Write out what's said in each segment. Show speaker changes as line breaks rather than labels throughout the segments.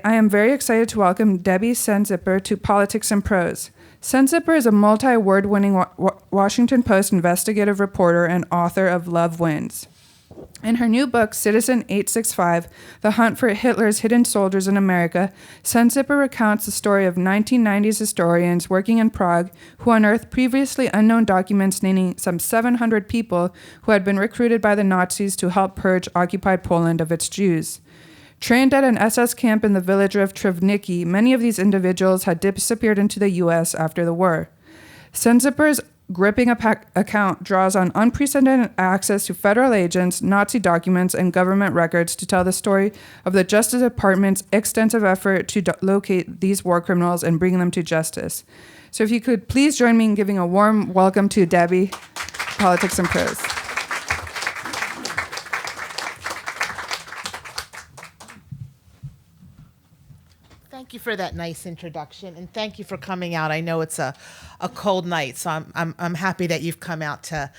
I am very excited to welcome Debbie Cenziper to Politics and Prose. Cenziper is a multi-award-winning Washington Post investigative reporter and author of Love Wins. In her new book, Citizen 865, The Hunt for Hitler's Hidden Soldiers in America, Cenziper recounts the story of 1990s historians working in Prague who unearthed previously unknown documents naming some 700 people who had been recruited by the Nazis to help purge occupied Poland of its Jews. Trained at an SS camp in the village of Travniki, many of these individuals had disappeared into the U.S. after the war. Cenziper's gripping account draws on unprecedented access to federal agents, Nazi documents, and government records to tell the story of the Justice Department's extensive effort to locate these war criminals and bring them to justice. So if you could please join me in giving a warm welcome to Debbie, Politics and Prose.
Thank you for that nice introduction, and thank you for coming out. I know it's a cold night, so I'm happy that you've come out to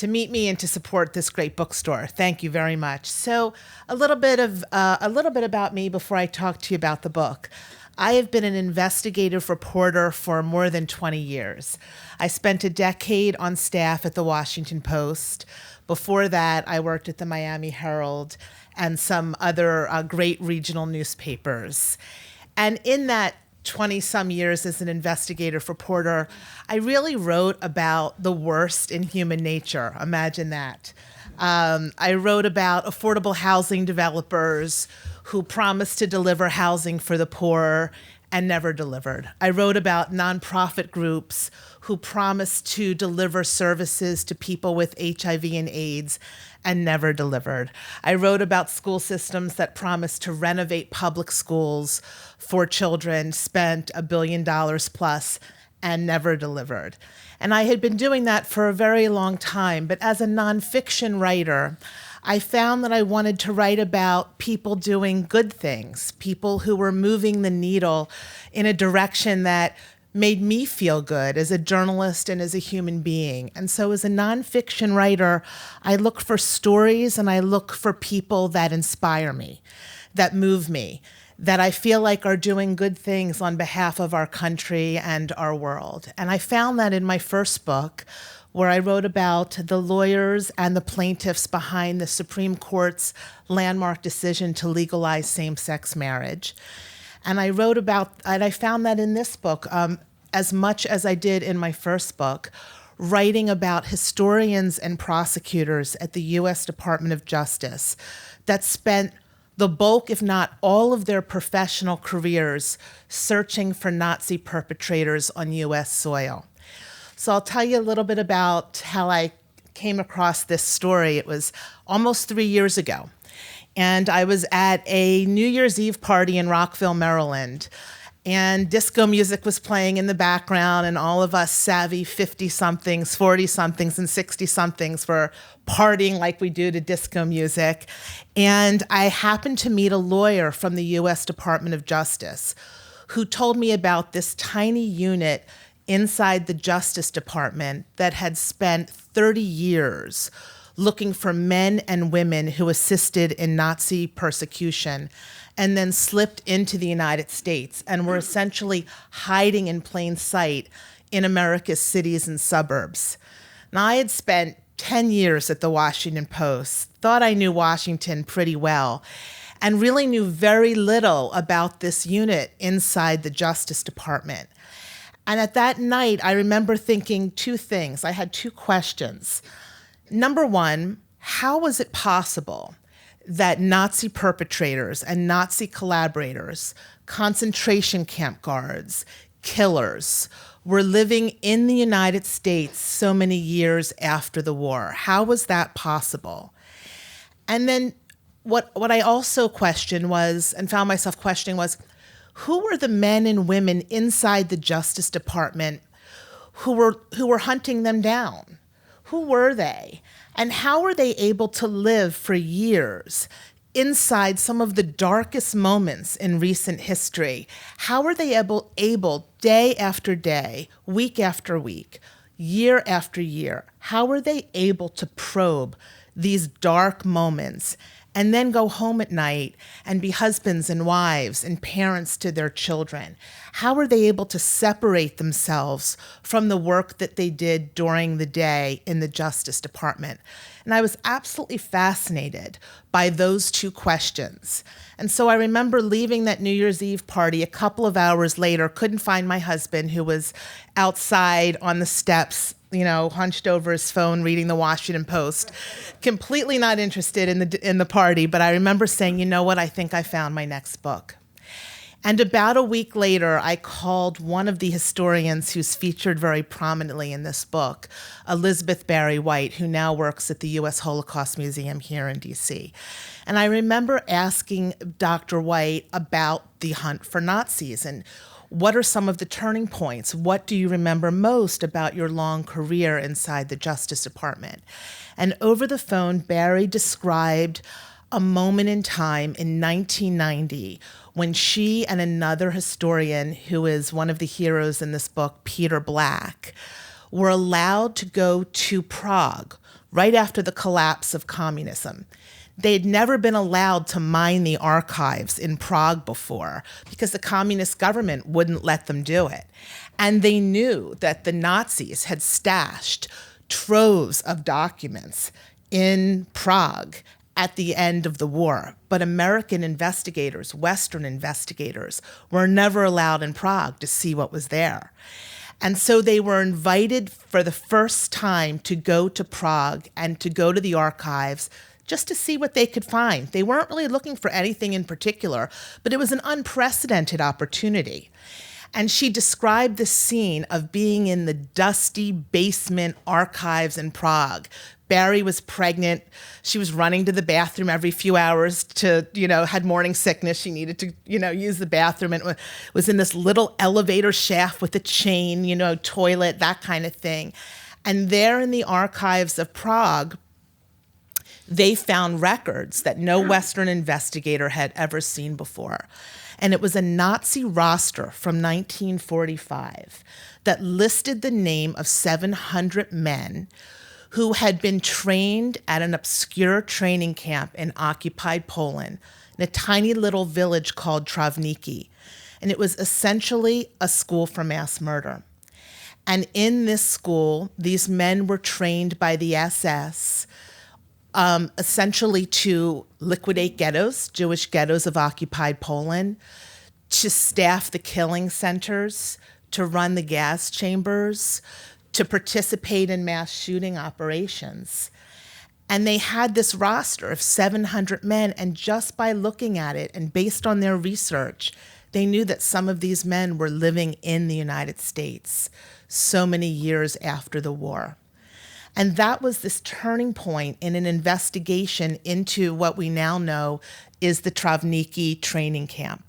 meet me and to support this great bookstore. Thank you very much. So a little bit about me before I talk to you about the book. I have been an investigative reporter for more than 20 years. I spent a decade on staff at the Washington Post. Before that, I worked at the Miami Herald and some other great regional newspapers. And in that 20-some years as an investigative reporter, I really wrote about the worst in human nature. Imagine that. I wrote about affordable housing developers who promised to deliver housing for the poor and never delivered. I wrote about nonprofit groups who promised to deliver services to people with HIV and AIDS and never delivered. I wrote about school systems that promised to renovate public schools for children, spent $1 billion plus, and never delivered. And I had been doing that for a very long time, but as a nonfiction writer, I found that I wanted to write about people doing good things, people who were moving the needle in a direction that made me feel good as a journalist and as a human being. And so as a nonfiction writer, I look for stories and I look for people that inspire me, that move me, that I feel like are doing good things on behalf of our country and our world. And I found that in my first book, where I wrote about the lawyers and the plaintiffs behind the Supreme Court's landmark decision to legalize same-sex marriage. And I found that in this book, as much as I did in my first book, writing about historians and prosecutors at the U.S. Department of Justice that spent the bulk, if not all, of their professional careers searching for Nazi perpetrators on U.S. soil. So I'll tell you a little bit about how I came across this story. It was almost 3 years ago. And I was at a New Year's Eve party in Rockville, Maryland. And disco music was playing in the background, and all of us savvy 50-somethings, 40-somethings, and 60-somethings were partying like we do to disco music. And I happened to meet a lawyer from the U.S. Department of Justice who told me about this tiny unit inside the Justice Department that had spent 30 years looking for men and women who assisted in Nazi persecution and then slipped into the United States and were essentially hiding in plain sight in America's cities and suburbs. Now, I had spent 10 years at the Washington Post, thought I knew Washington pretty well, and really knew very little about this unit inside the Justice Department. And at that night, I remember thinking two things. I had two questions. Number one, how was it possible that Nazi perpetrators and Nazi collaborators, concentration camp guards, killers, were living in the United States so many years after the war? How was that possible? And then what I also questioned was, and found myself questioning, was who were the men and women inside the Justice Department who were hunting them down? Who were they? And how were they able to live for years inside some of the darkest moments in recent history? How were they able day after day, week after week, year after year, how were they able to probe these dark moments and then go home at night and be husbands and wives and parents to their children? How are they able to separate themselves from the work that they did during the day in the Justice Department? And I was absolutely fascinated by those two questions. And so I remember leaving that New Year's Eve party a couple of hours later, couldn't find my husband, who was outside on the steps, hunched over his phone, reading the Washington Post, completely not interested in the party. But I remember saying, you know what, I think I found my next book. And about a week later, I called one of the historians who's featured very prominently in this book, Elizabeth Barry White, who now works at the U.S. Holocaust Museum here in D.C. And I remember asking Dr. White about the hunt for Nazis and what are some of the turning points? What do you remember most about your long career inside the Justice Department? And over the phone, Barry described a moment in time in 1990 when she and another historian, who is one of the heroes in this book, Peter Black, were allowed to go to Prague right after the collapse of communism. They'd never been allowed to mine the archives in Prague before because the communist government wouldn't let them do it. And they knew that the Nazis had stashed troves of documents in Prague at the end of the war. But American investigators, Western investigators, were never allowed in Prague to see what was there. And so they were invited for the first time to go to Prague and to go to the archives just to see what they could find. They weren't really looking for anything in particular, but it was an unprecedented opportunity. And she described the scene of being in the dusty basement archives in Prague. Barry was pregnant. She was running to the bathroom every few hours to, had morning sickness. She needed to, use the bathroom, and was in this little elevator shaft with a chain, toilet, that kind of thing. And there in the archives of Prague, they found records that no Western investigator had ever seen before. And it was a Nazi roster from 1945 that listed the name of 700 men who had been trained at an obscure training camp in occupied Poland, in a tiny little village called Trawniki. And it was essentially a school for mass murder. And in this school, these men were trained by the SS essentially to liquidate ghettos, Jewish ghettos of occupied Poland, to staff the killing centers, to run the gas chambers, to participate in mass shooting operations. And they had this roster of 700 men, and just by looking at it and based on their research, they knew that some of these men were living in the United States so many years after the war. And that was this turning point in an investigation into what we now know is the Trawniki training camp.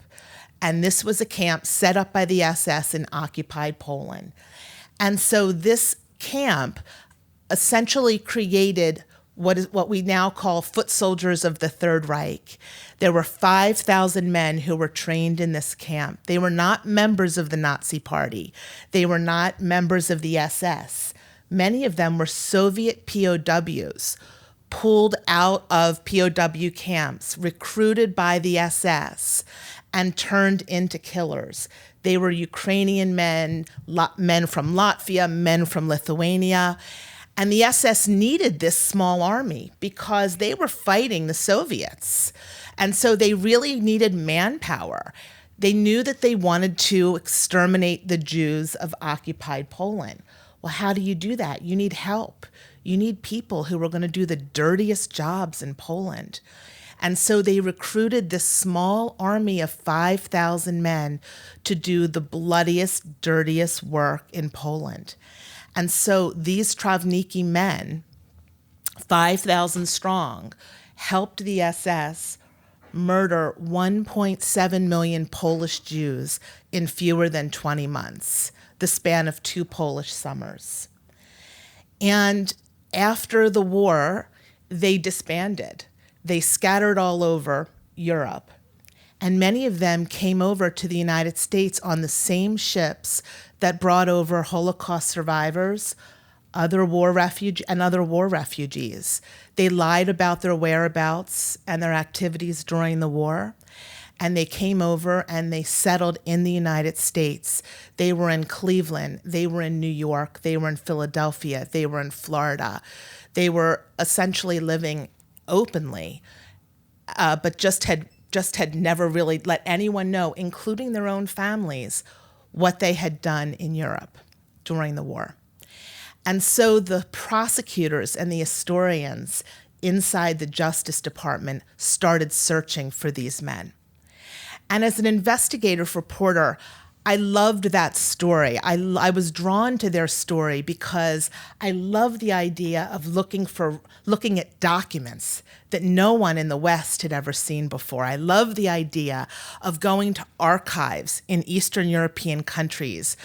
And this was a camp set up by the SS in occupied Poland. And so this camp essentially created what we now call foot soldiers of the Third Reich. There were 5,000 men who were trained in this camp. They were not members of the Nazi Party. They were not members of the SS. Many of them were Soviet POWs, pulled out of POW camps, recruited by the SS, and turned into killers. They were Ukrainian men, men from Latvia, men from Lithuania. And the SS needed this small army because they were fighting the Soviets. And so they really needed manpower. They knew that they wanted to exterminate the Jews of occupied Poland. Well, how do you do that? You need help. You need people who are going to do the dirtiest jobs in Poland. And so they recruited this small army of 5,000 men to do the bloodiest, dirtiest work in Poland. And so these Trawniki men, 5,000 strong, helped the SS murder 1.7 million Polish Jews in fewer than 20 months, the span of 2 Polish summers. And after the war, they disbanded. They scattered all over Europe. And many of them came over to the United States on the same ships that brought over Holocaust survivors, other war refugees. They lied about their whereabouts and their activities during the war, and they came over and they settled in the United States. They were in Cleveland, they were in New York, they were in Philadelphia, they were in Florida. They were essentially living openly, but just had never really let anyone know, including their own families, what they had done in Europe during the war. And so the prosecutors and the historians inside the Justice Department started searching for these men. And as an investigative reporter, I loved that story. I was drawn to their story because I love the idea of looking at documents that no one in the West had ever seen before. I love the idea of going to archives in Eastern European countries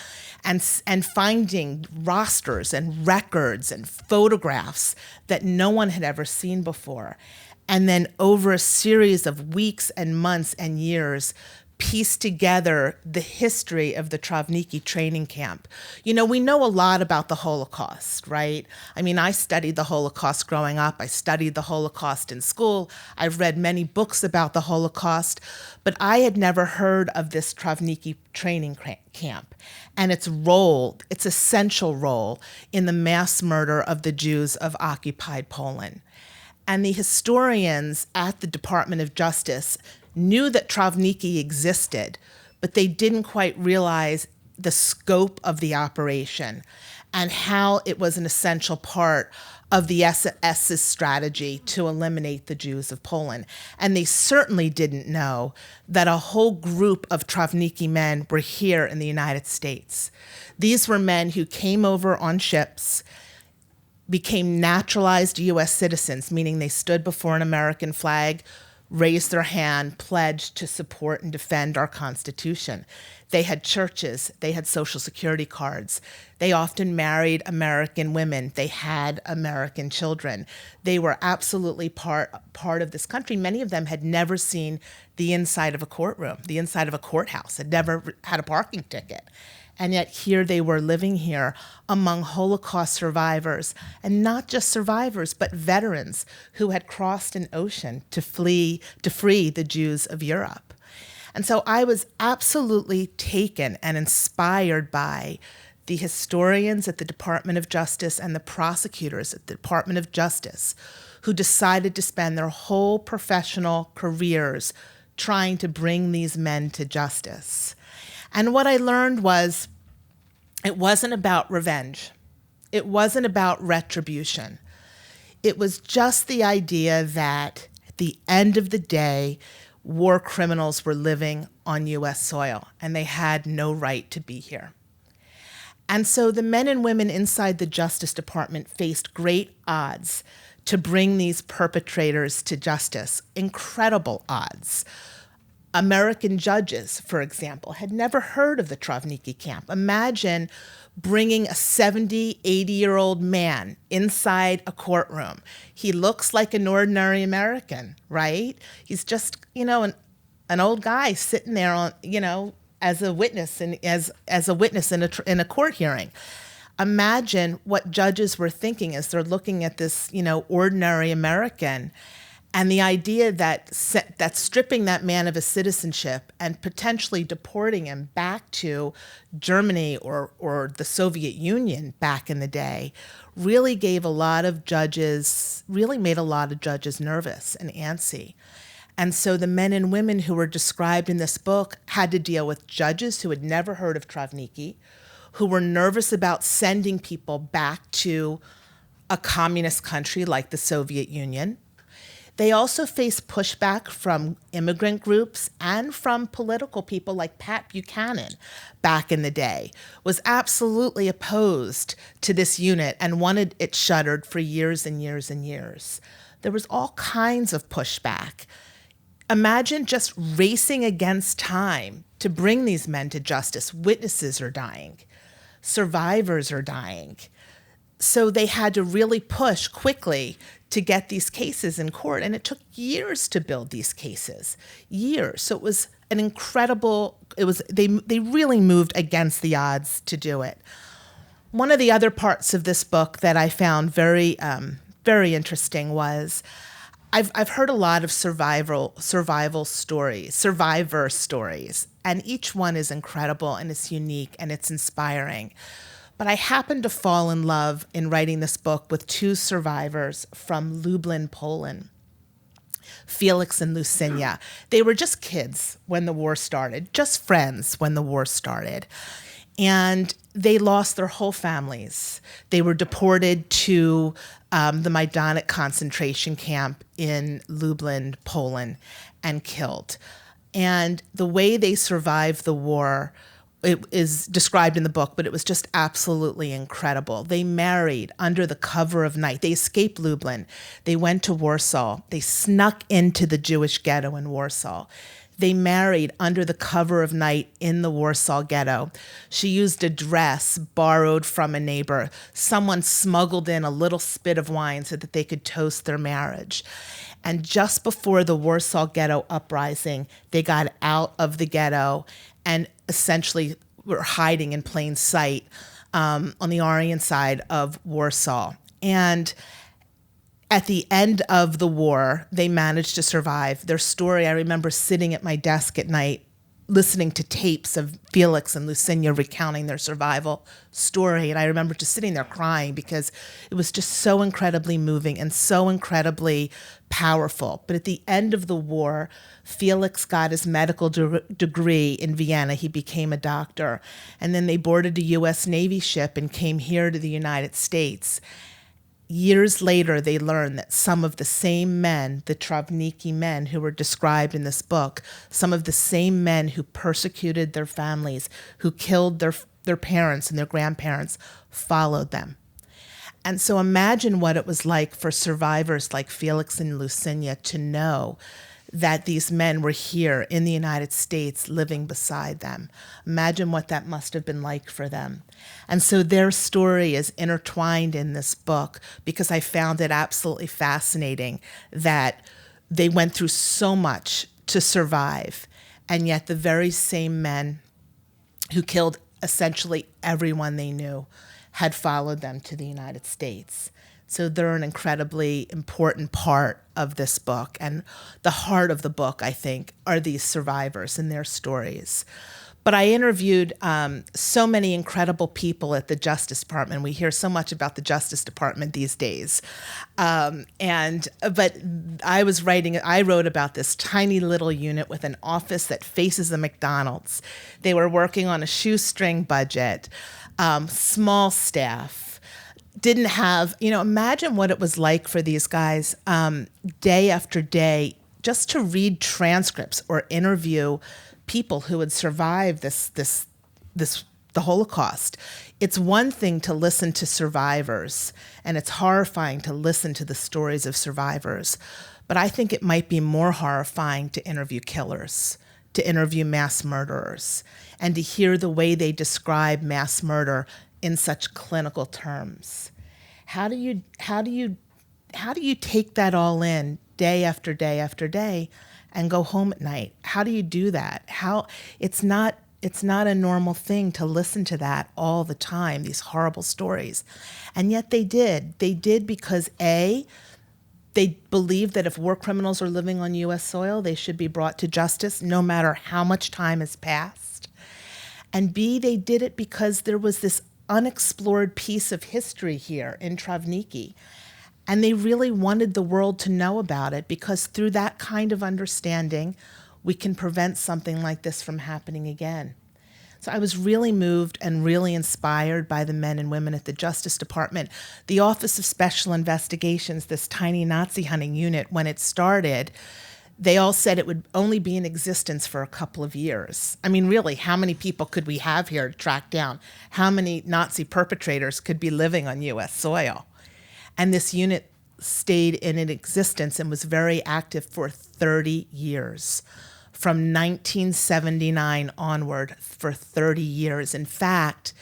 and finding rosters and records and photographs that no one had ever seen before. And then over a series of weeks and months and years, piece together the history of the Trawniki training camp. You know, we know a lot about the Holocaust, right? I mean, I studied the Holocaust growing up. I studied the Holocaust in school. I've read many books about the Holocaust, but I had never heard of this Trawniki training camp and its role, its essential role in the mass murder of the Jews of occupied Poland. And the historians at the Department of Justice knew that Trawniki existed, but they didn't quite realize the scope of the operation and how it was an essential part of the SS's strategy to eliminate the Jews of Poland. And they certainly didn't know that a whole group of Trawniki men were here in the United States. These were men who came over on ships, became naturalized U.S. citizens, meaning they stood before an American flag, raised their hand, pledged to support and defend our Constitution. They had churches, they had Social Security cards. They often married American women. They had American children. They were absolutely part of this country. Many of them had never seen the inside of a courtroom, the inside of a courthouse, had never had a parking ticket. And yet here they were living here among Holocaust survivors, and not just survivors, but veterans who had crossed an ocean to free the Jews of Europe. And so I was absolutely taken and inspired by the historians at the Department of Justice and the prosecutors at the Department of Justice who decided to spend their whole professional careers trying to bring these men to justice. And what I learned was it wasn't about revenge. It wasn't about retribution. It was just the idea that at the end of the day, war criminals were living on U.S. soil and they had no right to be here. And so the men and women inside the Justice Department faced great odds to bring these perpetrators to justice, incredible odds. American judges, for example, had never heard of the Trawniki camp. Imagine bringing a 70, 80-year-old man inside a courtroom. He looks like an ordinary American, right? He's just, an old guy sitting there on, as a witness and as a witness in a court hearing. Imagine what judges were thinking as they're looking at this, ordinary American. And the idea that stripping that man of his citizenship and potentially deporting him back to Germany or the Soviet Union back in the day really made a lot of judges nervous and antsy. And so the men and women who were described in this book had to deal with judges who had never heard of Trawniki, who were nervous about sending people back to a communist country like the Soviet Union. They also faced pushback from immigrant groups and from political people like Pat Buchanan back in the day, was absolutely opposed to this unit and wanted it shuttered for years and years and years. There was all kinds of pushback. Imagine just racing against time to bring these men to justice. Witnesses are dying. Survivors are dying. So they had to really push quickly to get these cases in court. And it took years to build these cases, years. So it was an incredible, they really moved against the odds to do it. One of the other parts of this book that I found very, very interesting was I've heard a lot of survivor stories, and each one is incredible and it's unique and it's inspiring. But I happened to fall in love in writing this book with two survivors from Lublin, Poland. Felix and Lucinia. They were just kids when the war started, just friends when the war started. And they lost their whole families. They were deported to the Majdanek concentration camp in Lublin, Poland, and killed. And the way they survived the war, it is described in the book, but it was just absolutely incredible. They married under the cover of night. They escaped Lublin. They went to Warsaw. They snuck into the Jewish ghetto in Warsaw. They married under the cover of night in the Warsaw ghetto. She used a dress borrowed from a neighbor. Someone smuggled in a little spit of wine so that they could toast their marriage. And just before the Warsaw ghetto uprising, they got out of the ghetto and essentially were hiding in plain sight on the Aryan side of Warsaw. And at the end of the war, they managed to survive. Their story, I remember sitting at my desk at night, listening to tapes of Felix and Lucinia recounting their survival story. And I remember just sitting there crying because it was just so incredibly moving and so incredibly powerful. But at the end of the war, Felix got his medical degree in Vienna. He became a doctor. And then they boarded a U.S. Navy ship and came here to the United States. Years later, they learned that some of the same men, the Trawniki men who were described in this book, some of the same men who persecuted their families, who killed their parents and their grandparents, followed them. And so imagine what it was like for survivors like Felix and Lucinia to know that these men were here in the United States living beside them. Imagine what that must have been like for them. And so their story is intertwined in this book because I found it absolutely fascinating that they went through so much to survive, and yet the very same men who killed essentially everyone they knew had followed them to the United States. So they're an incredibly important part of this book. And the heart of the book, I think, are these survivors and their stories. But I interviewed so many incredible people at the Justice Department. We hear so much about the Justice Department these days. But I wrote about this tiny little unit with an office that faces a McDonald's. They were working on a shoestring budget, small staff. Didn't have, imagine what it was like for these guys day after day just to read transcripts or interview people who had survived the Holocaust. It's one thing to listen to survivors, and it's horrifying to listen to the stories of survivors. But I think it might be more horrifying to interview killers, to interview mass murderers, and to hear the way they describe mass murder in such clinical terms. How do you take that all in day after day after day and go home at night? How do you do that? It's not a normal thing to listen to that all the time, these horrible stories. And yet they did. They did because A, they believed that if war criminals are living on U.S. soil, they should be brought to justice no matter how much time has passed. And B, they did it because there was this unexplored piece of history here in Trawniki. And they really wanted the world to know about it because through that kind of understanding, we can prevent something like this from happening again. So I was really moved and really inspired by the men and women at the Justice Department. The Office of Special Investigations, this tiny Nazi hunting unit, when it started, they all said it would only be in existence for a couple of years. I mean, really, how many people could we have here to track down? How many Nazi perpetrators could be living on U.S. soil? And this unit stayed in existence and was very active for 30 years. From 1979 onward, for 30 years. In fact,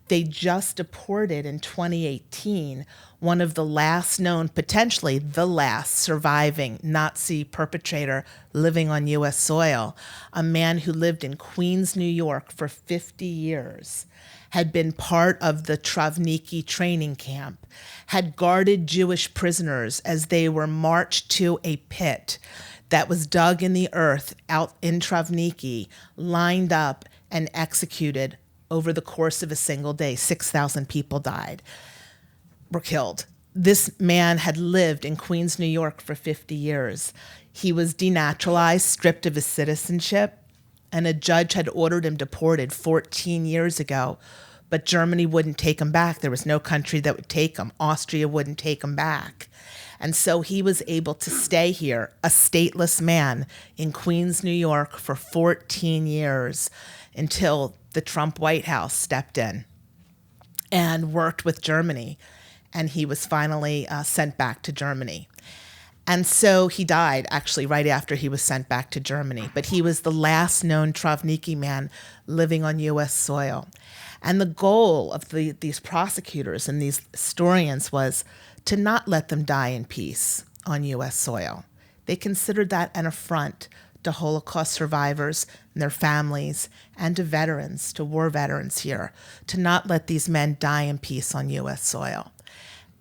they just deported in 2018 one of the last known, potentially the last surviving Nazi perpetrator living on U.S. soil, a man who lived in Queens, New York for 50 years. had been part of the Trawniki training camp, had guarded Jewish prisoners as they were marched to a pit that was dug in the earth out in Trawniki, lined up and executed over the course of a single day. 6,000 people were killed. This man had lived in Queens, New York for 50 years. He was denaturalized, stripped of his citizenship, and a judge had ordered him deported 14 years ago, but Germany wouldn't take him back. There was no country that would take him. Austria wouldn't take him back. And so he was able to stay here, a stateless man in Queens, New York for 14 years until the Trump White House stepped in and worked with Germany. And he was finally sent back to Germany. And so he died actually right after he was sent back to Germany. But he was the last known Trawniki man living on U.S. soil. And the goal of these prosecutors and these historians was to not let them die in peace on U.S. soil. They considered that an affront to Holocaust survivors and their families, and to veterans, to war veterans here, to not let these men die in peace on U.S. soil.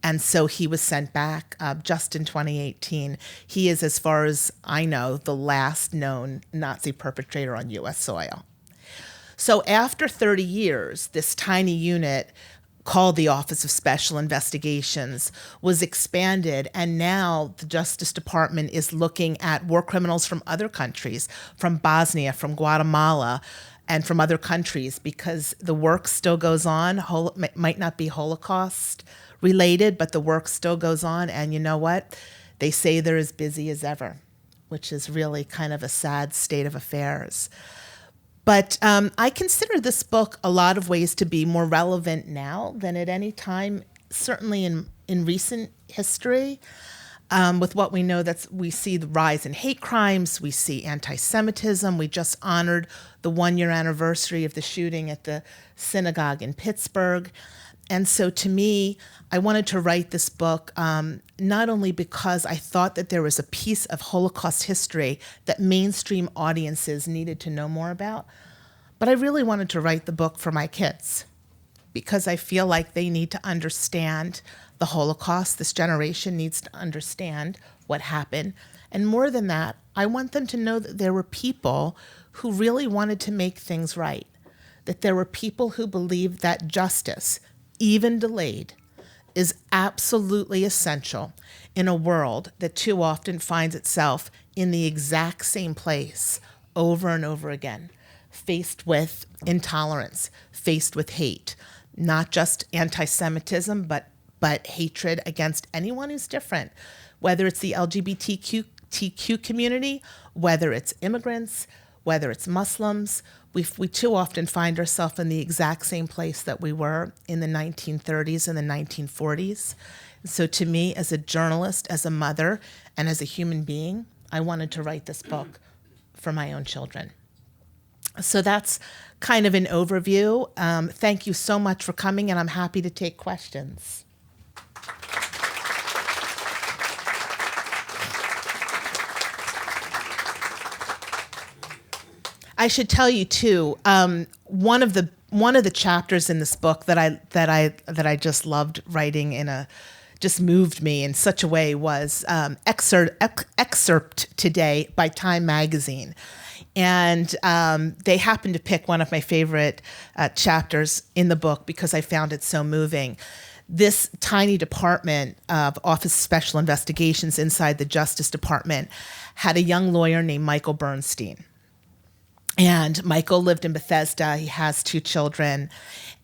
And so he was sent back just in 2018. He is, as far as I know, the last known Nazi perpetrator on U.S. soil. So after 30 years, this tiny unit called the Office of Special Investigations was expanded, and now the Justice Department is looking at war criminals from other countries, from Bosnia, from Guatemala, and from other countries, because the work still goes on. Might not be Holocaust related, but the work still goes on. And you know what? They say they're as busy as ever, which is really kind of a sad state of affairs. But I consider this book a lot of ways to be more relevant now than at any time, certainly in recent history. With what we know, we see the rise in hate crimes, we see anti-Semitism. We just honored the 1-year anniversary of the shooting at the synagogue in Pittsburgh. And so to me, I wanted to write this book not only because I thought that there was a piece of Holocaust history that mainstream audiences needed to know more about, but I really wanted to write the book for my kids because I feel like they need to understand the Holocaust. This generation needs to understand what happened. And more than that, I want them to know that there were people who really wanted to make things right, that there were people who believed that justice, even delayed, is absolutely essential in a world that too often finds itself in the exact same place over and over again, faced with intolerance, faced with hate, not just anti-Semitism, but hatred against anyone who's different, whether it's the LGBTQ community, whether it's immigrants, whether it's Muslims. We too often find ourselves in the exact same place that we were in the 1930s and the 1940s. So to me, as a journalist, as a mother, and as a human being, I wanted to write this book for my own children. So that's kind of an overview. Thank you so much for coming, and I'm happy to take questions. I should tell you too, one of the chapters in this book that I just loved writing just moved me in such a way was excerpt today by Time Magazine. And they happened to pick one of my favorite chapters in the book because I found it so moving. This tiny department of Office of Special Investigations inside the Justice Department had a young lawyer named Michael Bernstein. And Michael lived in Bethesda. He has 2 children,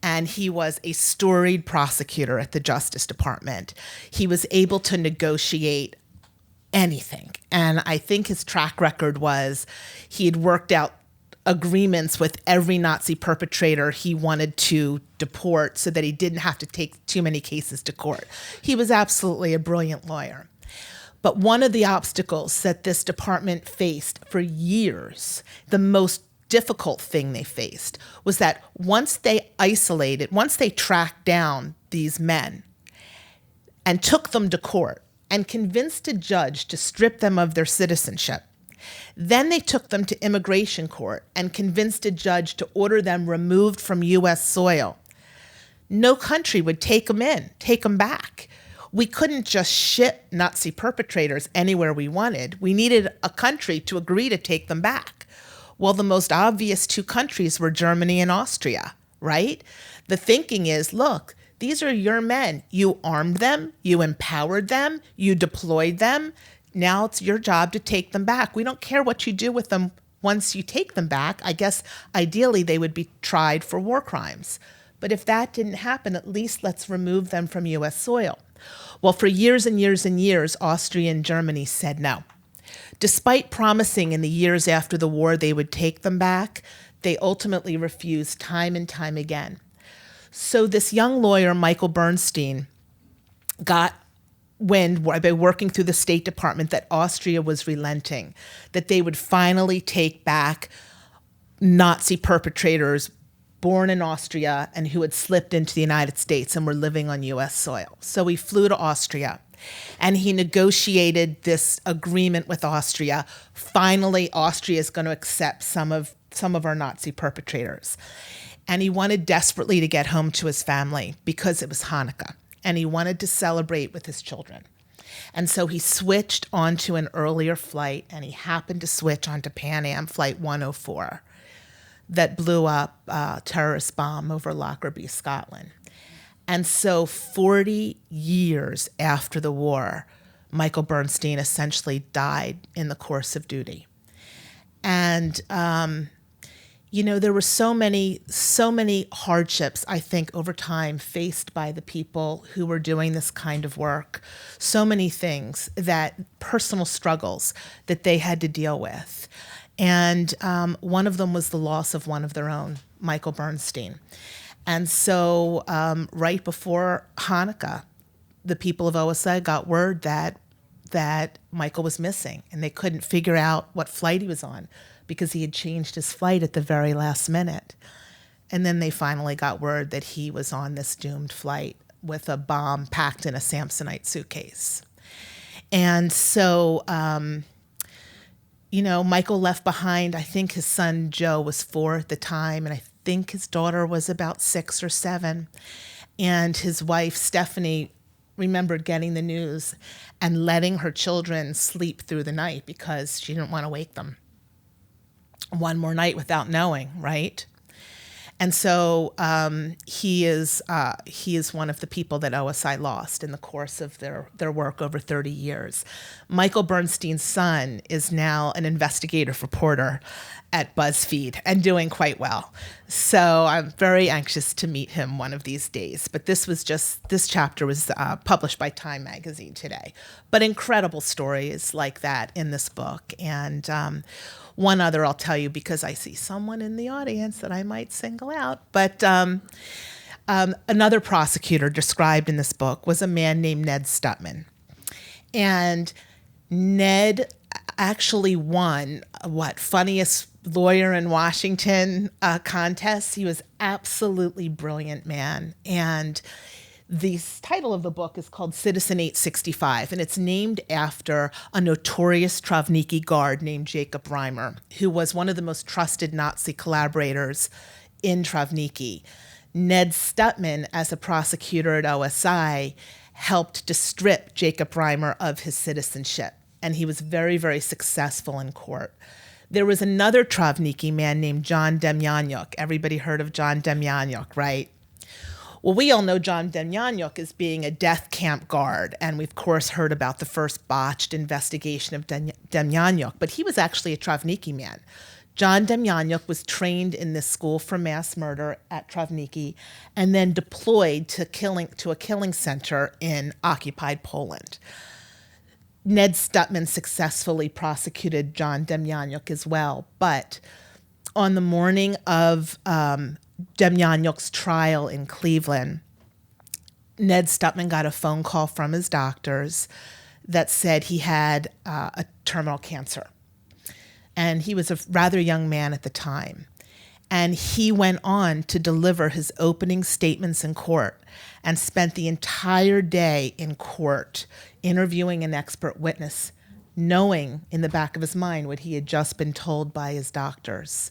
and he was a storied prosecutor at the Justice Department. He was able to negotiate anything. And I think his track record was he had worked out agreements with every Nazi perpetrator he wanted to deport so that he didn't have to take too many cases to court. He was absolutely a brilliant lawyer. But one of the obstacles that this department faced for years, the most difficult thing they faced, was that once they tracked down these men and took them to court and convinced a judge to strip them of their citizenship, then they took them to immigration court and convinced a judge to order them removed from U.S. soil. no country would take them back. We couldn't just ship Nazi perpetrators anywhere we wanted. We needed a country to agree to take them back. Well, the most obvious two countries were Germany and Austria, right? The thinking is, look, these are your men. You armed them, you empowered them, you deployed them. Now it's your job to take them back. We don't care what you do with them once you take them back. I guess ideally they would be tried for war crimes. But if that didn't happen, at least let's remove them from U.S. soil. Well, for years and years and years, Austria and Germany said no. Despite promising in the years after the war they would take them back, they ultimately refused time and time again. So this young lawyer, Michael Bernstein, got wind by working through the State Department that Austria was relenting, that they would finally take back Nazi perpetrators born in Austria and who had slipped into the United States and were living on U.S. soil. So he flew to Austria and he negotiated this agreement with Austria. Finally, Austria is going to accept some of our Nazi perpetrators. And he wanted desperately to get home to his family because it was Hanukkah and he wanted to celebrate with his children. And so he switched onto an earlier flight and he happened to switch onto Pan Am Flight 104 that blew up a terrorist bomb over Lockerbie, Scotland. And so 40 years after the war, Michael Bernstein essentially died in the course of duty. And, there were so many hardships, I think, over time faced by the people who were doing this kind of work. So many things, personal struggles that they had to deal with. And one of them was the loss of one of their own, Michael Bernstein. And so right before Hanukkah, the people of OSI got word that Michael was missing, and they couldn't figure out what flight he was on because he had changed his flight at the very last minute. And then they finally got word that he was on this doomed flight with a bomb packed in a Samsonite suitcase. And so Michael left behind, I think his son Joe was 4 at the time, and I think his daughter was about 6 or 7. And his wife, Stephanie, remembered getting the news and letting her children sleep through the night because she didn't want to wake them one more night without knowing, right? And so he is one of the people that OSI lost in the course of their work over 30 years. Michael Bernstein's son is now an investigative reporter at BuzzFeed and doing quite well. So I'm very anxious to meet him one of these days. But this chapter was published by Time magazine today. But incredible stories like that in this book. And one other I'll tell you because I see someone in the audience that I might single out. But another prosecutor described in this book was a man named Ned Stutman. And Ned actually won funniest lawyer in Washington contest. He was absolutely brilliant man. And the title of the book is called Citizen 865, and it's named after a notorious Trawniki guard named Jacob Reimer, who was one of the most trusted Nazi collaborators in Trawniki. Ned Stutman, as a prosecutor at OSI, helped to strip Jacob Reimer of his citizenship, and he was very, very successful in court. There was another Trawniki man named John Demjanjuk. Everybody heard of John Demjanjuk, right? Well, we all know John Demjanjuk as being a death camp guard, and we've, of course, heard about the first botched investigation of Demjanjuk, but he was actually a Trawniki man. John Demjanjuk was trained in this school for mass murder at Trawniki and then deployed to a killing center in occupied Poland. Ned Stutman successfully prosecuted John Demjanjuk as well, but on the morning of Demjanjuk's trial in Cleveland, Ned Stutman got a phone call from his doctors that said he had a terminal cancer. And he was a rather young man at the time. And he went on to deliver his opening statements in court and spent the entire day in court interviewing an expert witness, knowing in the back of his mind what he had just been told by his doctors.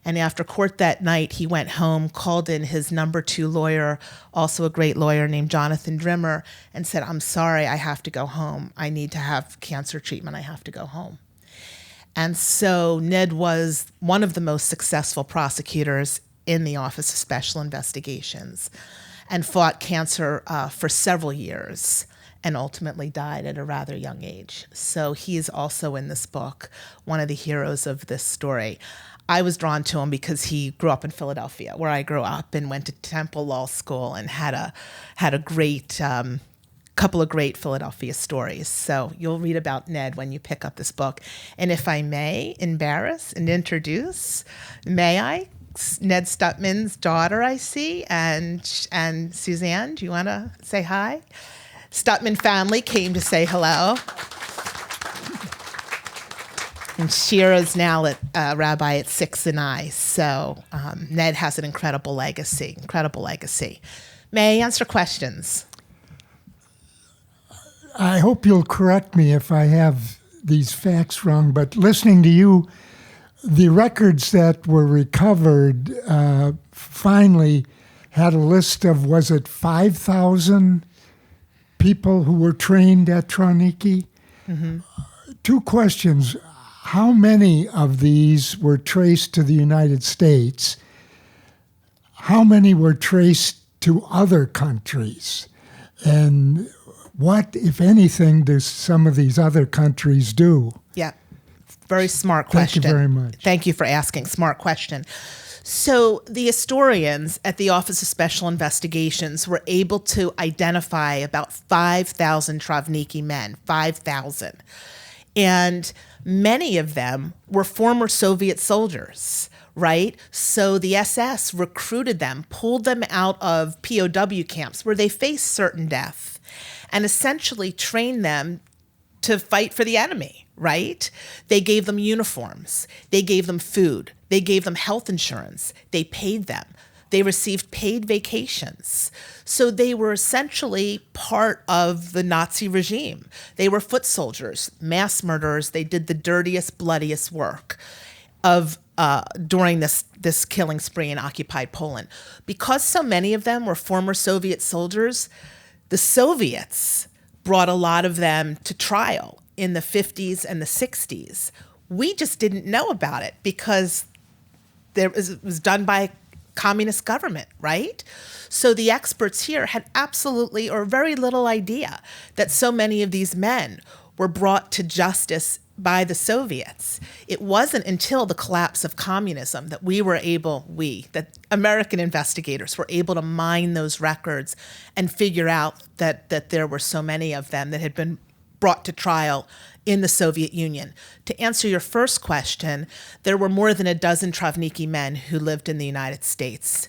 And after court that night, he went home, called in his number 2 lawyer, also a great lawyer named Jonathan Drimmer, and said, "I'm sorry, I have to go home. I need to have cancer treatment. I have to go home." And so Ned was one of the most successful prosecutors in the Office of Special Investigations and fought cancer for several years and ultimately died at a rather young age. So he is also in this book, one of the heroes of this story. I was drawn to him because he grew up in Philadelphia, where I grew up, and went to Temple Law School and had a great couple of great Philadelphia stories. So you'll read about Ned when you pick up this book. And if I may embarrass and introduce, may I? Ned Stutman's daughter, I see, and Suzanne, do you want to say hi? Stutman family came to say hello. And Shira's now at rabbi at 6 and I. So Ned has an incredible legacy. May I answer questions?
I hope you'll correct me if I have these facts wrong, but listening to you, the records that were recovered finally had a list of, was it 5,000 people who were trained at Trawniki? Mm-hmm. 2 questions. How many of these were traced to the United States? How many were traced to other countries? And what, if anything, do some of these other countries do?
Yeah. Very smart question.
Thank you very much.
Thank you for asking. Smart question. So the historians at the Office of Special Investigations were able to identify about 5,000 Travniki men, 5,000. And many of them were former Soviet soldiers, right? So the SS recruited them, pulled them out of POW camps where they faced certain death, and essentially trained them to fight for the enemy, right? They gave them uniforms. They gave them food. They gave them health insurance. They paid them. They received paid vacations. So they were essentially part of the Nazi regime. They were foot soldiers, mass murderers. They did the dirtiest, bloodiest work of during this killing spree in occupied Poland. Because so many of them were former Soviet soldiers, the Soviets brought a lot of them to trial in the 50s and the 60s. We just didn't know about it because it was done by communist government, right? So the experts here had absolutely or very little idea that so many of these men were brought to justice by the Soviets. It wasn't until the collapse of communism that that American investigators were able to mine those records and figure out that there were so many of them that had been brought to trial in the Soviet Union. To answer your first question, there were more than a dozen Travniki men who lived in the United States.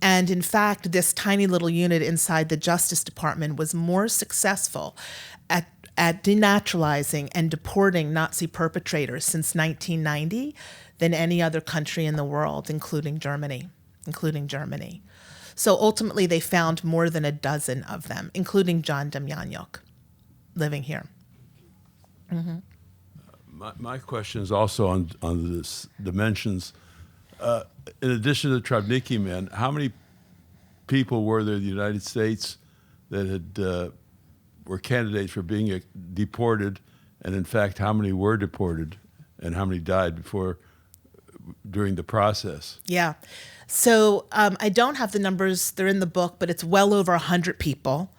And in fact, this tiny little unit inside the Justice Department was more successful at denaturalizing and deporting Nazi perpetrators since 1990 than any other country in the world, including Germany. So ultimately, they found more than a dozen of them, including John Demjanjuk, living here. Mm-hmm.
My question is also on this dimensions. In addition to the Travniki men, how many people were there in the United States that were candidates for being deported, and in fact, how many were deported, and how many died during the process?
Yeah. So I don't have the numbers. They're in the book, but it's well over 100 people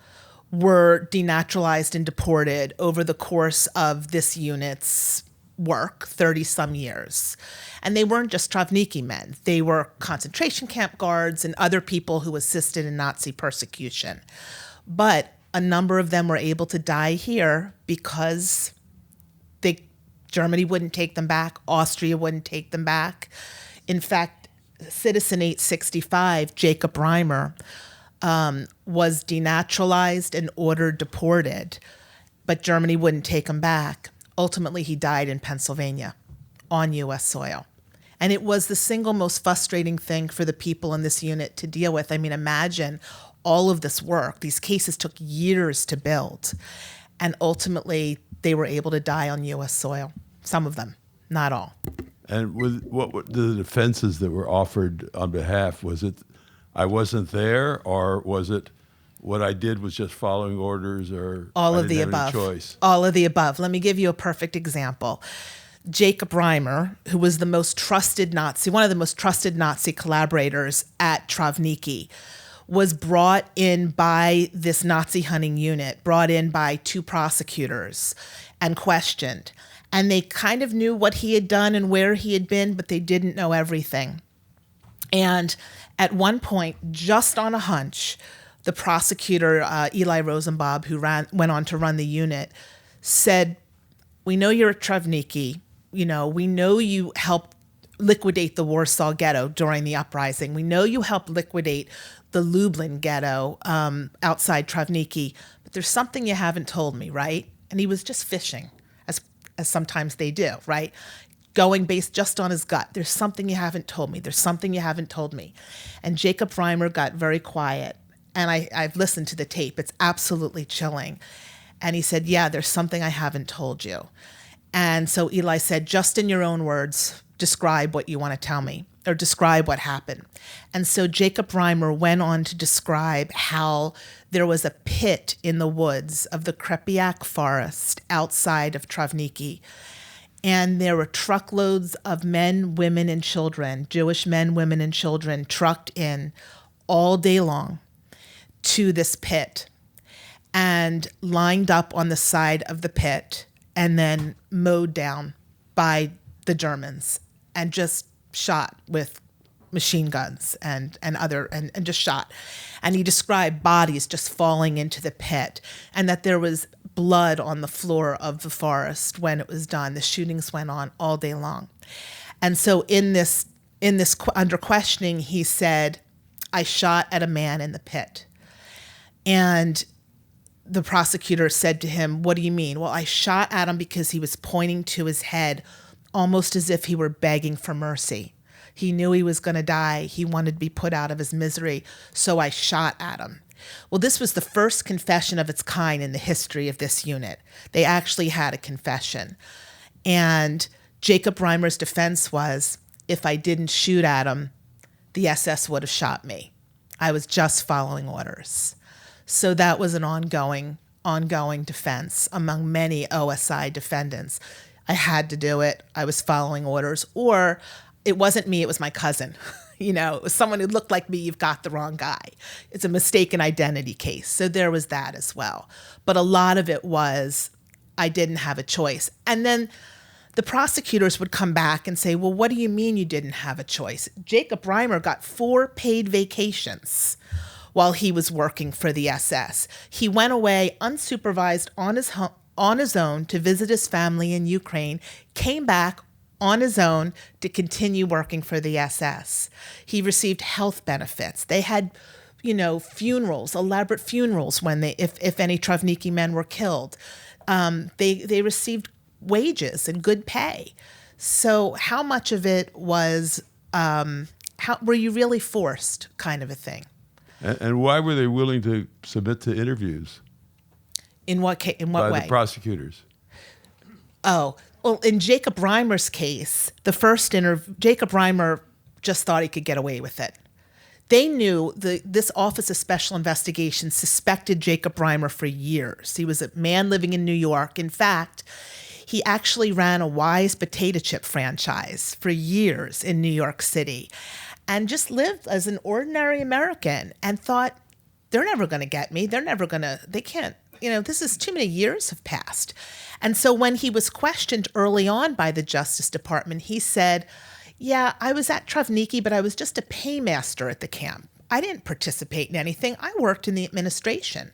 were denaturalized and deported over the course of this unit's work, 30-some years. And they weren't just Travniki men. They were concentration camp guards and other people who assisted in Nazi persecution. But a number of them were able to die here because Germany wouldn't take them back. Austria wouldn't take them back. In fact, Citizen 865, Jacob Reimer, was denaturalized and ordered deported, but Germany wouldn't take him back. Ultimately, he died in Pennsylvania on U.S. soil. And it was the single most frustrating thing for the people in this unit to deal with. I mean, imagine all of this work. These cases took years to build. And ultimately, they were able to die on U.S. soil. Some of them, not all.
And what were the defenses that were offered on behalf? Was it I wasn't there, or was it what I did was just following orders, or
All
I
of
didn't
the
have
above.
any choice?
All of the above. Let me give you a perfect example. Jacob Reimer, who was the most trusted Nazi, one of the most trusted Nazi collaborators at Trawniki, was brought in by this Nazi hunting unit, brought in by 2 prosecutors and questioned. And they kind of knew what he had done and where he had been, but they didn't know everything. And at one point, just on a hunch, the prosecutor, Eli Rosenbaum, who went on to run the unit, said, "We know you're at Trawniki. We know you helped liquidate the Warsaw Ghetto during the uprising. We know you helped liquidate the Lublin Ghetto outside Trawniki. But there's something you haven't told me, right?" And he was just fishing, as sometimes they do, right? Going based just on his gut. There's something you haven't told me. There's something you haven't told me. And Jacob Reimer got very quiet. And I've listened to the tape. It's absolutely chilling. And he said, "Yeah, there's something I haven't told you." And so Eli said, "Just in your own words, describe what you want to tell me, or describe what happened." And so Jacob Reimer went on to describe how there was a pit in the woods of the Krepiak forest outside of Trawniki. And there were truckloads of men, women, and children, Jewish men, women, and children, trucked in all day long to this pit and lined up on the side of the pit and then mowed down by the Germans and just shot with machine guns and just shot. And he described bodies just falling into the pit, and that there was blood on the floor of the forest when it was done. The shootings went on all day long. And so in this under questioning, he said, "I shot at a man in the pit." And the prosecutor said to him, "What do you mean?" "Well, I shot at him because he was pointing to his head almost as if he were begging for mercy. He knew he was going to die. He wanted to be put out of his misery, so I shot at him." Well, this was the first confession of its kind in the history of this unit. They actually had a confession. And Jacob Reimer's defense was, "If I didn't shoot at him, the SS would have shot me. I was just following orders." So that was an ongoing defense among many OSI defendants. I had to do it. I was following orders. Or it wasn't me, it was my cousin. It was someone who looked like me. You've got the wrong guy. It's a mistaken identity case. So there was that as well. But a lot of it was, I didn't have a choice. And then the prosecutors would come back and say, "Well, what do you mean you didn't have a choice?" Jacob Reimer got 4 paid vacations while he was working for the SS. He went away unsupervised on his own to visit his family in Ukraine, came back on his own to continue working for the SS. He received health benefits. They had, funerals, elaborate funerals when if any Trawniki men were killed. They received wages and good pay. So how much of it was, were you really forced, kind of a thing?
And why were they willing to submit to interviews?
In what way?
By the prosecutors.
Oh, well, in Jacob Reimer's case, the first interview, Jacob Reimer just thought he could get away with it. They knew this Office of Special Investigations suspected Jacob Reimer for years. He was a man living in New York. In fact, he actually ran a Wise potato chip franchise for years in New York City and just lived as an ordinary American and thought, they're never going to get me. They can't, this is too many years have passed. And so when he was questioned early on by the Justice Department, he said, "Yeah, I was at Trawniki, but I was just a paymaster at the camp. I didn't participate in anything. I worked in the administration."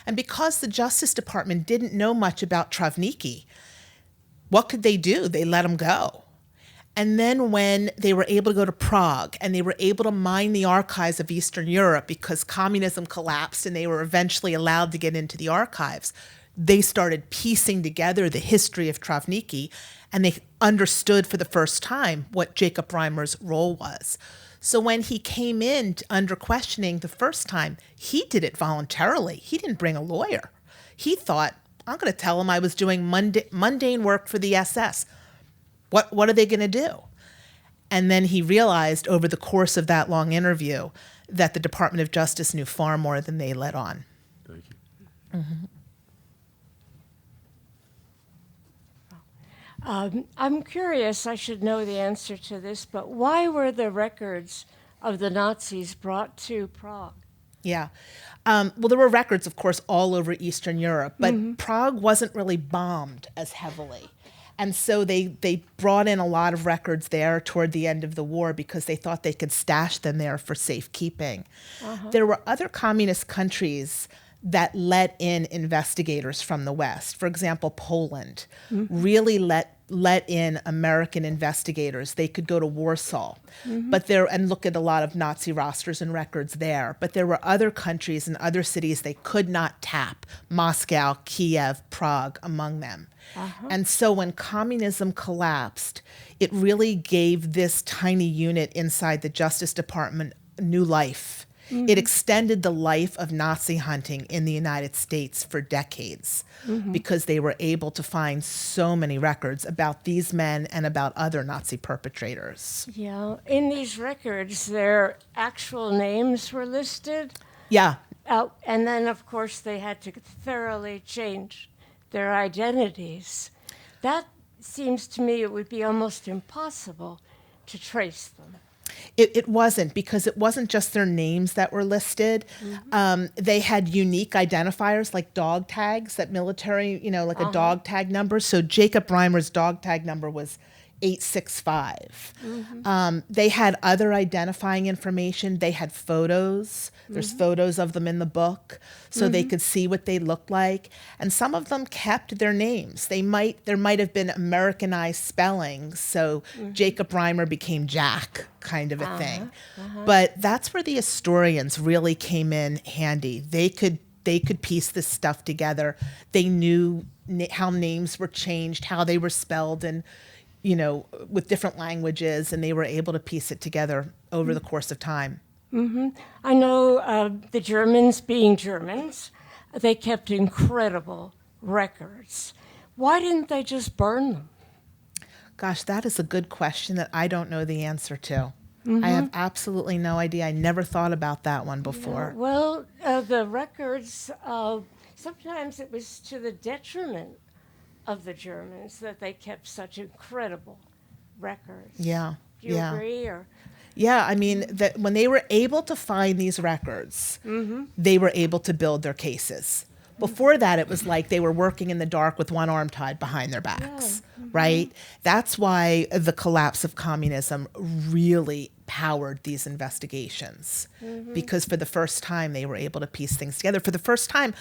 And because the Justice Department didn't know much about Trawniki, what could they do? They let him go. And then when they were able to go to Prague and they were able to mine the archives of Eastern Europe because communism collapsed and they were eventually allowed to get into the archives, they started piecing together the history of Trawniki, and they understood for the first time what Jacob Reimer's role was. So when he came in under questioning the first time, he did it voluntarily. He didn't bring a lawyer. He thought, I'm going to tell him I was doing mundane work for the SS. What are they going to do? And then he realized over the course of that long interview that the Department of Justice knew far more than they let on.
Thank you.
I'm curious, I should know the answer to this, but why were the records of the Nazis brought to Prague?
Yeah. Well, there were records, of course, all over Eastern Europe, but Prague wasn't really bombed as heavily. And so they brought in a lot of records there toward the end of the war because they thought they could stash them there for safekeeping. There were other communist countries that let in investigators from the West. For example, Poland really let in American investigators. They could go to Warsaw, and look at a lot of Nazi rosters and records there. But there were other countries and other cities they could not tap: Moscow, Kiev, Prague, among them. And so when communism collapsed, it really gave this tiny unit inside the Justice Department new life. It extended the life of Nazi hunting in the United States for decades because they were able to find so many records about these men and about other Nazi perpetrators.
Yeah, in these records, their actual names were listed.
Yeah.
And then, of course, they had to thoroughly change their identities. That seems to me it would be almost impossible to trace them.
It wasn't, because it wasn't just their names that were listed. They had unique identifiers like dog tags that military, like a dog tag number. So Jacob Reimer's dog tag number was 865. They had other identifying information. They had photos. There's photos of them in the book, so they could see what they looked like. And some of them kept their names. There might have been Americanized spellings, so Jacob Reimer became Jack, kind of a thing. But that's where the historians really came in handy. They could piece this stuff together. They knew how names were changed, how they were spelled, and with different languages, and they were able to piece it together over the course of time.
I know the Germans, being Germans, they kept incredible records. Why didn't they just burn them?
Gosh, that is a good question that I don't know the answer to. I have absolutely no idea. I never thought about that one before.
Yeah, well, the records, sometimes it was to the detriment of the Germans that they kept such incredible records.
Yeah.
Do you agree? Or?
Yeah, I mean, that when they were able to find these records, they were able to build their cases. Before that, it was like they were working in the dark with one arm tied behind their backs, right? That's why the collapse of communism really powered these investigations, because for the first time, they were able to piece things together. For the first time,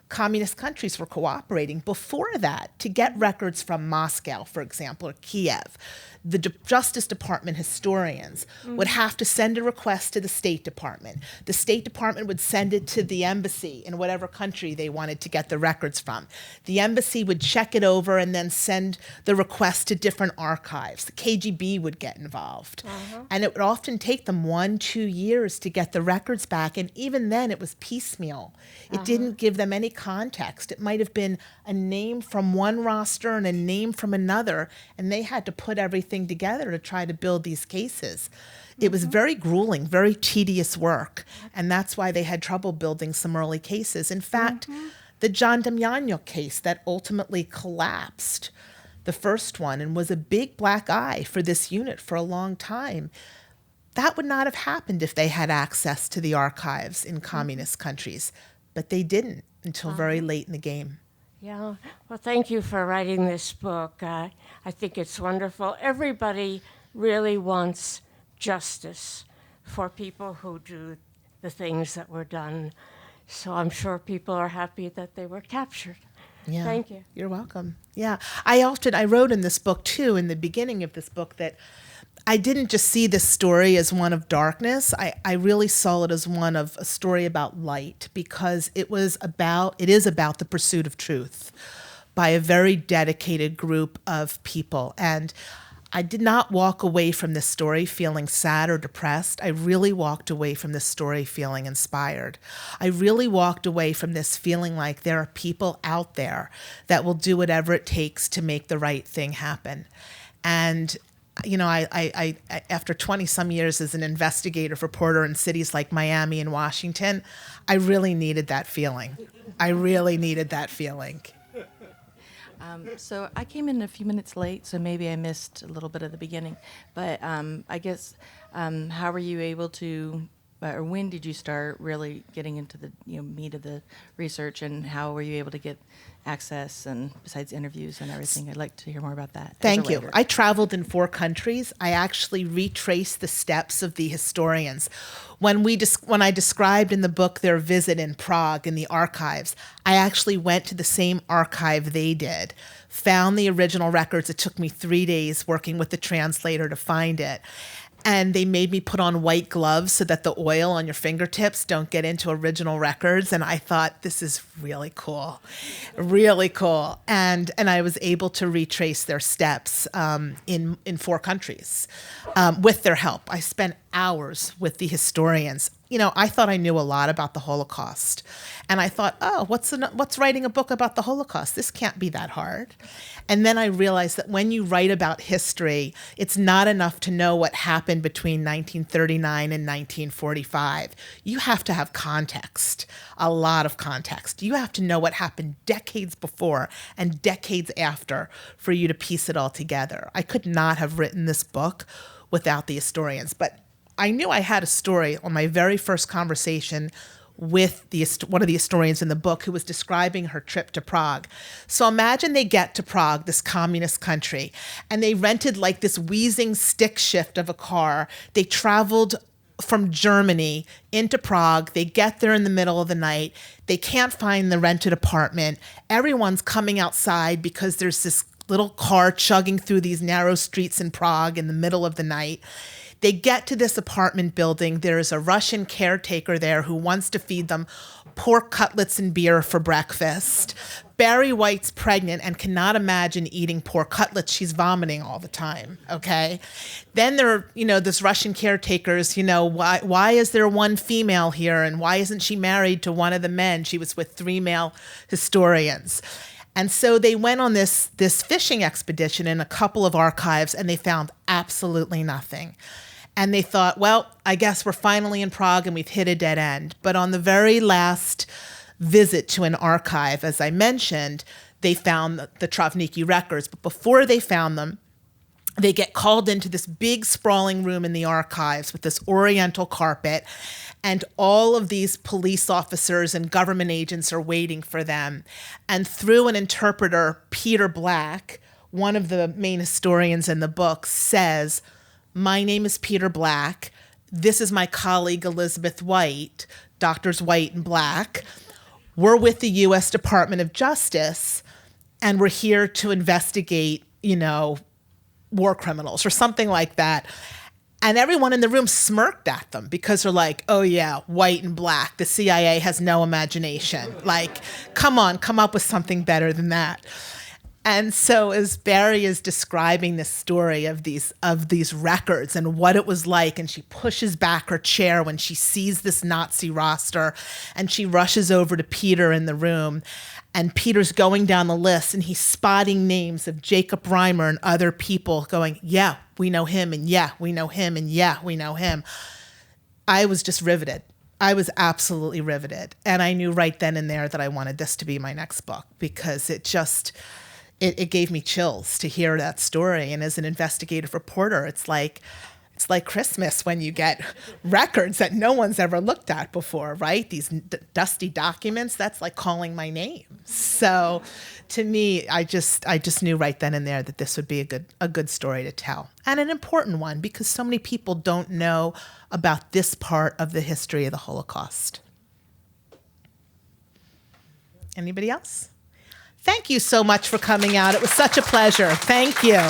communist countries were cooperating. Before that, to get records from Moscow, for example, or Kiev, the Justice Department historians would have to send a request to the State Department. The State Department would send it to the embassy in whatever country they wanted to get the records from. The embassy would check it over and then send the request to different archives. The KGB would get involved. And it would often take them 1-2 years to get the records back, and even then it was piecemeal. It didn't give them any context. It might have been a name from one roster and a name from another, and they had to put everything together to try to build these cases. It was very grueling, very tedious work, and that's why they had trouble building some early cases. In fact, the John Demjanjuk case that ultimately collapsed, the first one, and was a big black eye for this unit for a long time, that would not have happened if they had access to the archives in communist countries, but they didn't until very late in the game.
Yeah, well, thank you for writing this book. I think it's wonderful. Everybody really wants justice for people who do the things that were done. So I'm sure people are happy that they were captured.
Yeah.
Thank you.
You're welcome. Yeah. I wrote in this book, too, in the beginning of this book, that I didn't just see this story as one of darkness. I really saw it as one of a story about light, because it is about the pursuit of truth by a very dedicated group of people. And I did not walk away from this story feeling sad or depressed. I really walked away from this story feeling inspired. I really walked away from this feeling like there are people out there that will do whatever it takes to make the right thing happen. And after 20 some years as an investigative reporter in cities like Miami and Washington, I really needed that feeling.
So I came in a few minutes late, so maybe I missed a little bit of the beginning. But I guess, how were you able to, or when did you start really getting into the meat of the research, and how were you able to get access, and besides interviews and everything? I'd like to hear more about that.
Thank you. I traveled in 4 countries. I actually retraced the steps of the historians. When I described in the book their visit in Prague in the archives, I actually went to the same archive they did, found the original records. It took me 3 days working with the translator to find it. And they made me put on white gloves so that the oil on your fingertips don't get into original records. And I thought, this is really cool, really cool. And I was able to retrace their steps in 4 countries with their help. I spent hours with the historians. I thought I knew a lot about the Holocaust. And I thought, what's writing a book about the Holocaust? This can't be that hard. And then I realized that when you write about history, it's not enough to know what happened between 1939 and 1945. You have to have context, a lot of context. You have to know what happened decades before and decades after for you to piece it all together. I could not have written this book without the historians, but I knew I had a story on my very first conversation with one of the historians in the book, who was describing her trip to Prague. So imagine they get to Prague, this communist country, and they rented like this wheezing stick shift of a car. They traveled from Germany into Prague. They get there in the middle of the night. They can't find the rented apartment. Everyone's coming outside because there's this little car chugging through these narrow streets in Prague in the middle of the night. They get to this apartment building. There's a Russian caretaker there who wants to feed them pork cutlets and beer for breakfast. Barry White's pregnant and cannot imagine eating pork cutlets. She's vomiting all the time, okay? Then there are, this Russian caretakers, why is there one female here, and why isn't she married to one of the men? She was with 3 male historians. And so they went on this fishing expedition in a couple of archives, and they found absolutely nothing. And they thought, well, I guess we're finally in Prague and we've hit a dead end. But on the very last visit to an archive, as I mentioned, they found the Trawniki records. But before they found them, they get called into this big sprawling room in the archives with this oriental carpet, and all of these police officers and government agents are waiting for them. And through an interpreter, Peter Black, one of the main historians in the book, says, "My name is Peter Black. This is my colleague, Elizabeth White, Doctors White and Black. We're with the U.S. Department of Justice, and we're here to investigate, war criminals," or something like that. And everyone in the room smirked at them because they're like, oh yeah, white and black. The CIA has no imagination. Like, come on, come up with something better than that. And so as Barry is describing this story of these records and what it was like, and she pushes back her chair when she sees this Nazi roster, and she rushes over to Peter in the room, and Peter's going down the list, and he's spotting names of Jacob Reimer and other people going, yeah, we know him, and yeah, we know him, and yeah, we know him. I was just riveted. I was absolutely riveted. And I knew right then and there that I wanted this to be my next book, because it gave me chills to hear that story. And as an investigative reporter, it's like Christmas when you get records that no one's ever looked at before, right? These dusty documents, that's like calling my name. So to me, I just knew right then and there that this would be a good story to tell, and an important one, because so many people don't know about this part of the history of the Holocaust. Anybody else? Thank you so much for coming out. It was such a pleasure. Thank you.